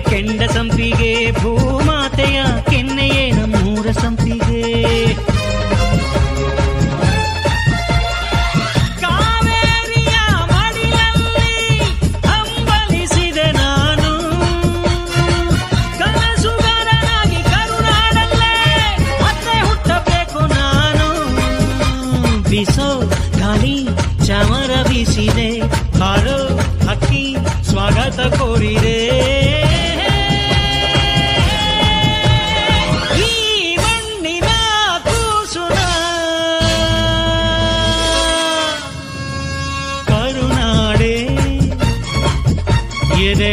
ಕೆಂಡ ಸಂಪಿಗೆ ಭೂಮಾತೆಯ ಕೆನ್ನೆಯೇ ನಮ್ಮೂರ ಸಂಪಿಗೆ. ಕಾವೇರಿಯ ಮಡಿಲಲ್ಲಿ ಹಂಬಲಿಸಿದೆ ನಾನು, ಕನಸುಗಾರನಾಗಿ ಕರುನಾಡಲ್ಲೇ ಮತ್ತೆ ಹುಟ್ಟಬೇಕು ನಾನು. ಬಿಸೋ ಗಾಳಿ ಚಾಮರ ಬೀಸಿದೆ, ಹಾರೋ ಹಕ್ಕಿ ಸ್ವಾಗತ ಕೋರಿದೆ. ಈ ಮಣ್ಣಿನ ಕೂಸುನ ಕರುನಾಡೆ ಎದೆ